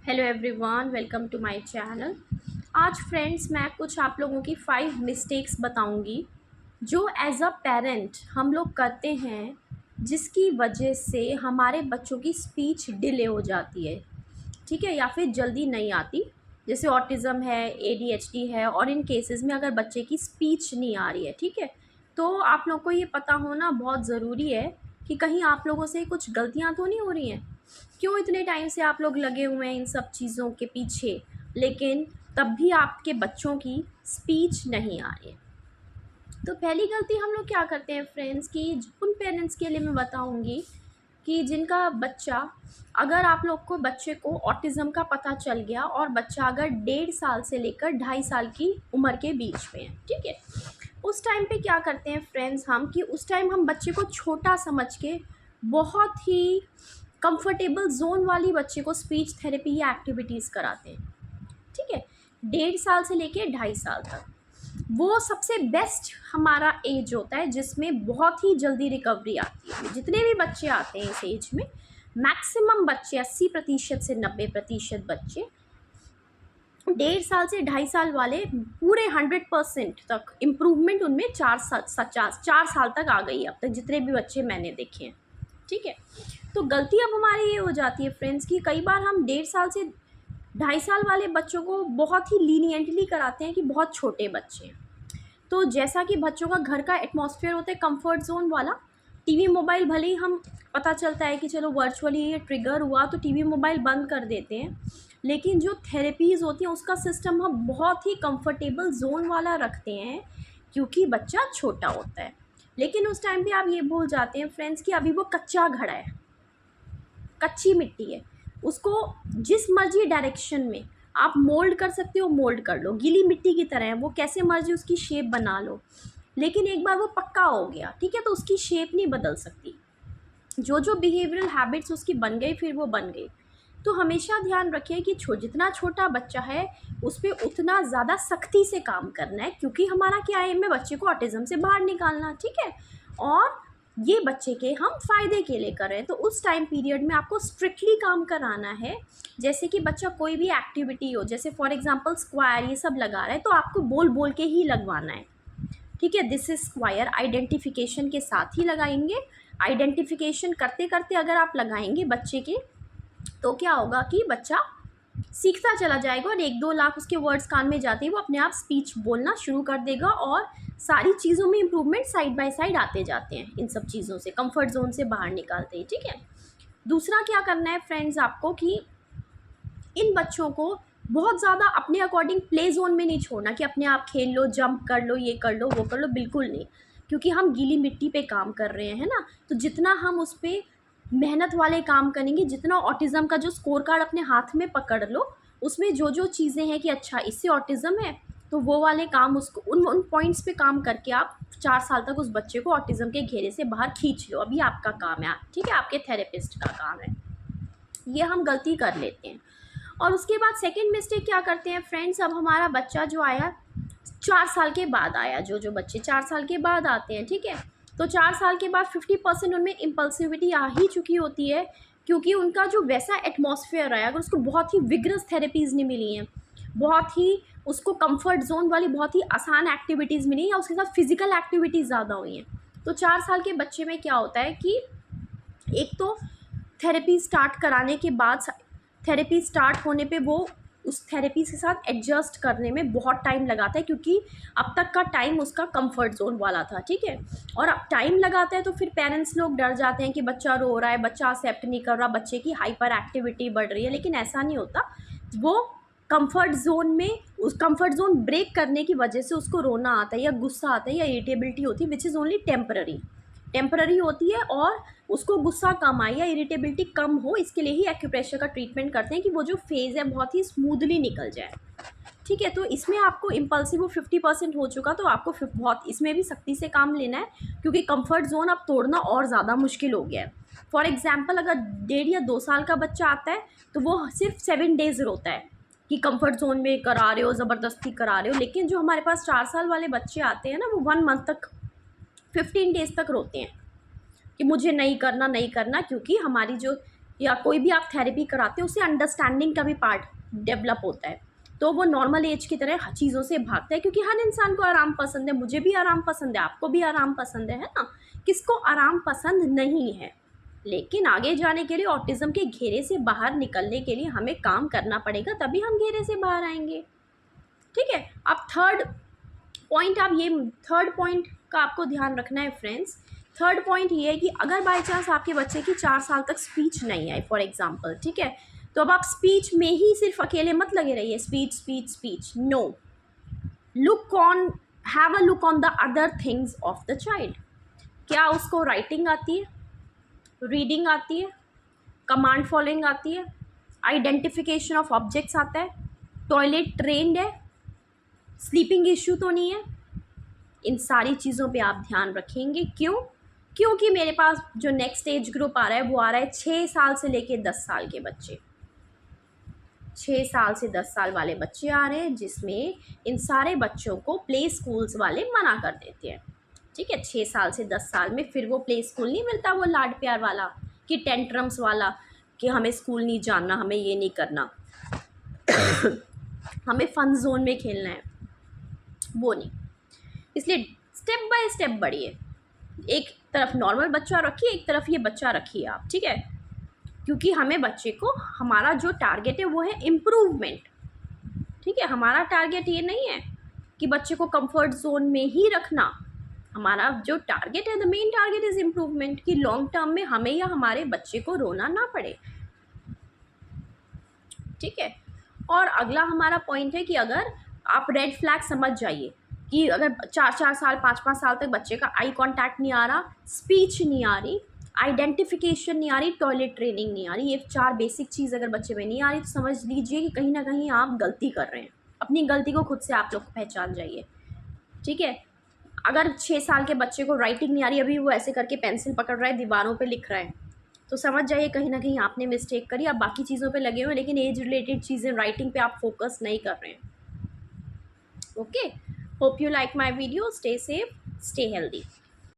Hello everyone, welcome to my channel. आज friends मैं कुछ आप लोगों की 5 मिस्टेक्स बताऊंगी जो एज अ पेरेंट हम लोग करते हैं, जिसकी वजह से हमारे बच्चों की स्पीच डिले हो जाती है। ठीक है, या फिर जल्दी नहीं आती। जैसे ऑटिज़म है, एडीएचडी है, और इन केसेस में अगर बच्चे की स्पीच नहीं आ रही है, ठीक है, तो आप लोग को ये पता होना बहुत ज़रूरी है कि कहीं आप लोगों से कुछ गलतियाँ तो नहीं हो रही हैं। क्यों इतने टाइम से आप लोग लगे हुए हैं इन सब चीज़ों के पीछे, लेकिन तब भी आपके बच्चों की स्पीच नहीं आ रही है। तो पहली गलती हम लोग क्या करते हैं फ्रेंड्स, कि उन पेरेंट्स के लिए मैं बताऊंगी कि जिनका बच्चा, अगर आप लोग को बच्चे को ऑटिज़म का पता चल गया और बच्चा अगर 1.5 साल से लेकर 2.5 साल की उम्र के बीच में है, ठीक है, उस टाइम पे क्या करते हैं फ्रेंड्स हम, कि उस टाइम हम बच्चे को छोटा समझ के बहुत ही कंफर्टेबल जोन वाली बच्चे को स्पीच थेरेपी या एक्टिविटीज़ कराते हैं। ठीक है, 1.5 साल से लेके 2.5 साल तक वो सबसे बेस्ट हमारा एज होता है, जिसमें बहुत ही जल्दी रिकवरी आती है। जितने भी बच्चे आते हैं इस एज में, मैक्सिमम बच्चे 80% से 90% बच्चे 1.5 साल से 2.5 साल वाले पूरे 100% तक इम्प्रूवमेंट उनमें 4 साल तक आ गई है अब तक, जितने भी बच्चे मैंने देखे हैं। ठीक है, तो गलती अब हमारी ये हो जाती है फ्रेंड्स कि कई बार हम 1.5 साल से 2.5 साल वाले बच्चों को बहुत ही लीनियंटली कराते हैं कि बहुत छोटे बच्चे हैं। तो जैसा कि बच्चों का घर का एटमॉस्फेयर होता है कंफर्ट जोन वाला, टीवी मोबाइल भले ही हम पता चलता है कि चलो वर्चुअली ये ट्रिगर हुआ तो टीवी मोबाइल बंद कर देते हैं, लेकिन जो थेरेपीज़ होती हैं उसका सिस्टम हम बहुत ही कंफर्टेबल जोन वाला रखते हैं, क्योंकि बच्चा छोटा होता है। लेकिन उस टाइम पे आप ये भूल जाते हैं फ्रेंड्स कि अभी वो कच्चा घड़ा है, कच्ची मिट्टी है, उसको जिस मर्जी डायरेक्शन में आप मोल्ड कर सकते हो मोल्ड कर लो, गीली मिट्टी की तरह है वो, कैसे मर्जी उसकी शेप बना लो। लेकिन एक बार वो पक्का हो गया, ठीक है, तो उसकी शेप नहीं बदल सकती। जो जो बिहेवियरल हैबिट्स उसकी बन गई फिर वो बन गई। तो हमेशा ध्यान रखिए कि जितना छोटा बच्चा है उस पर उतना ज़्यादा सख्ती से काम करना है, क्योंकि हमारा क्या है, में बच्चे को ऑटिज़म से बाहर निकालना। ठीक है, और ये बच्चे के हम फ़ायदे के लिए कर रहे हैं, तो उस टाइम पीरियड में आपको स्ट्रिक्टली काम कराना है। जैसे कि बच्चा कोई भी एक्टिविटी हो, जैसे फॉर एग्जांपल स्क्वायर ये सब लगा रहा है, तो आपको बोल बोल के ही लगवाना है। ठीक है, दिस इज स्क्वायर आइडेंटिफिकेशन के साथ ही लगाएंगे। आइडेंटिफिकेशन करते करते अगर आप लगाएंगे बच्चे के, तो क्या होगा कि बच्चा सीखता चला जाएगा और 1-2 लाख उसके वर्ड्स कान में जाते ही वो अपने आप स्पीच बोलना शुरू कर देगा, और सारी चीज़ों में इम्प्रूवमेंट साइड बाय साइड आते जाते हैं इन सब चीज़ों से, कंफर्ट जोन से बाहर निकालते हैं। ठीक है, दूसरा क्या करना है फ्रेंड्स आपको, कि इन बच्चों को बहुत ज़्यादा अपने अकॉर्डिंग प्ले जोन में नहीं छोड़ना कि अपने आप खेल लो, जंप कर लो, ये कर लो, वो कर लो, बिल्कुल नहीं। क्योंकि हम गीली मिट्टी पे काम कर रहे हैं ना, तो जितना हम उस पर मेहनत वाले काम करेंगे, जितना ऑटिज़म का जो स्कोर कार्ड अपने हाथ में पकड़ लो, उसमें जो जो चीज़ें हैं कि अच्छा इससे ऑटिज़म है, तो वो वाले काम उसको उन उन पॉइंट्स पे काम करके आप 4 साल तक उस बच्चे को ऑटिज़म के घेरे से बाहर खींच लो। अभी आपका काम है, ठीक है, आपके थेरेपिस्ट का काम है। ये हम गलती कर लेते हैं। और उसके बाद सेकंड मिस्टेक क्या करते हैं फ्रेंड्स, अब हमारा बच्चा जो आया 4 साल के बाद आया, जो जो बच्चे 4 साल के बाद आते हैं, ठीक है, तो 4 साल के बाद 50% उनमें इम्पल्सिविटी आ ही चुकी होती है, क्योंकि उनका जो वैसा एटमॉस्फेयर है, अगर उसको बहुत ही विग्रस थेरेपीज़ नहीं मिली हैं, बहुत ही उसको कंफर्ट जोन वाली बहुत ही आसान एक्टिविटीज़ मिली, या उसके साथ फिजिकल एक्टिविटीज़ ज़्यादा हुई हैं, तो 4 साल के बच्चे में क्या होता है कि एक तो थेरेपी स्टार्ट कराने के बाद, थेरेपी स्टार्ट होने पे वो उस थेरेपी के साथ एडजस्ट करने में बहुत टाइम लगाता है, क्योंकि अब तक का टाइम उसका कंफर्ट जोन वाला था। ठीक है, और अब टाइम लगाता है तो फिर पेरेंट्स लोग डर जाते हैं कि बच्चा रो रहा है, बच्चा एक्सेप्ट नहीं कर रहा, बच्चे की हाइपर एक्टिविटी बढ़ रही है, लेकिन ऐसा नहीं होता। वो कंफर्ट जोन में, उस कंफर्ट जोन ब्रेक करने की वजह से उसको रोना आता है या गुस्सा आता है या इरिटेबिलिटी होती है, विच इज़ ओनली टेम्पररी होती है, और उसको गुस्सा कम आए या इरिटेबिलिटी कम हो, इसके लिए ही एक्यूप्रेशर का ट्रीटमेंट करते हैं कि वो जो फेज़ है बहुत ही स्मूथली निकल जाए। ठीक है, तो इसमें आपको इम्पल्सिव वो 50% हो चुका, तो आपको बहुत इसमें भी सख्ती से काम लेना है, क्योंकि कंफर्ट जोन अब तोड़ना और ज़्यादा मुश्किल हो गया है। फॉर एग्जाम्पल, अगर 1.5 या 2 साल का बच्चा आता है तो वो सिर्फ 7 डेज़ रोता है कि कंफर्ट जोन में करा रहे हो, ज़बरदस्ती करा रहे हो, लेकिन जो हमारे पास 4 साल वाले बच्चे आते हैं ना, वो 1 मंथ तक 15 डेज़ तक रोते हैं कि मुझे नहीं करना नहीं करना, क्योंकि हमारी जो या कोई भी आप थेरेपी कराते हो, उससे अंडरस्टैंडिंग का भी पार्ट डेवलप होता है। तो वो नॉर्मल एज की तरह चीज़ों से भागता है, क्योंकि हर इंसान को आराम पसंद है। मुझे भी आराम पसंद है, आपको भी आराम पसंद है ना? किसको आराम पसंद नहीं है? लेकिन आगे जाने के लिए, ऑटिज़्म के घेरे से बाहर निकलने के लिए हमें काम करना पड़ेगा, तभी हम घेरे से बाहर आएंगे। ठीक है। अब थर्ड पॉइंट का आपको ध्यान रखना है फ्रेंड्स। थर्ड पॉइंट ये है कि अगर बाय चांस आपके बच्चे की 4 साल तक स्पीच नहीं आई फॉर एग्जांपल, ठीक है, तो अब आप स्पीच में ही सिर्फ अकेले मत लगे रहिए, speech speech speech, no, have a look on the other things of the child. क्या उसको राइटिंग आती है, रीडिंग आती है, कमांड फॉलोइंग आती है, आइडेंटिफिकेशन ऑफ ऑब्जेक्ट्स आता है, टॉयलेट ट्रेंड है, स्लीपिंग इश्यू तो नहीं है? इन सारी चीज़ों पे आप ध्यान रखेंगे। क्यों? क्योंकि मेरे पास जो नेक्स्ट एज ग्रुप आ रहा है वो आ रहा है 6 साल से लेके 10 साल के बच्चे। 6 साल से 10 साल वाले बच्चे आ रहे हैं, जिसमें इन सारे बच्चों को प्ले स्कूल्स वाले मना कर देते हैं। ठीक है, 6 साल से 10 साल में फिर वो प्ले स्कूल नहीं मिलता, वो लाड प्यार वाला, कि टेंट्रम्स वाला, कि हमें स्कूल नहीं जाना, हमें ये नहीं करना हमें फन जोन में खेलना है, वो नहीं। इसलिए स्टेप बाय स्टेप बढ़िए। एक तरफ नॉर्मल बच्चा रखिए, एक तरफ ये बच्चा रखिए आप, ठीक है, क्योंकि हमें बच्चे को, हमारा जो टारगेट है वो है इम्प्रूवमेंट। ठीक है, हमारा टारगेट ये नहीं है कि बच्चे को कंफर्ट जोन में ही रखना। हमारा जो टारगेट है, the main target is improvement, कि लॉन्ग टर्म में हमें या हमारे बच्चे को रोना ना पड़े। ठीक है। और अगला हमारा पॉइंट है कि अगर आप रेड फ्लैग समझ जाइए कि अगर 4 साल 5 साल तक बच्चे का आई कांटेक्ट नहीं आ रहा, स्पीच नहीं आ रही, आइडेंटिफिकेशन नहीं आ रही, टॉयलेट ट्रेनिंग नहीं आ रही, ये 4 बेसिक चीज़ अगर बच्चे में नहीं आ रही, तो समझ लीजिए कि कहीं ना कहीं आप गलती कर रहे हैं। अपनी गलती को खुद से आप लोग पहचान जाइए। ठीक है। अगर 6 साल के बच्चे को राइटिंग नहीं आ रही, अभी वो ऐसे करके पेंसिल पकड़ रहा है, दीवारों पर लिख रहा है, तो समझ जाइए कहीं ना कहीं आपने मिस्टेक करी। आप बाकी चीज़ों पे लगे हुए हैं, लेकिन एज रिलेटेड चीज़ें, राइटिंग पे आप फोकस नहीं कर रहे हैं। Okay, hope you like my video. Stay safe, stay healthy.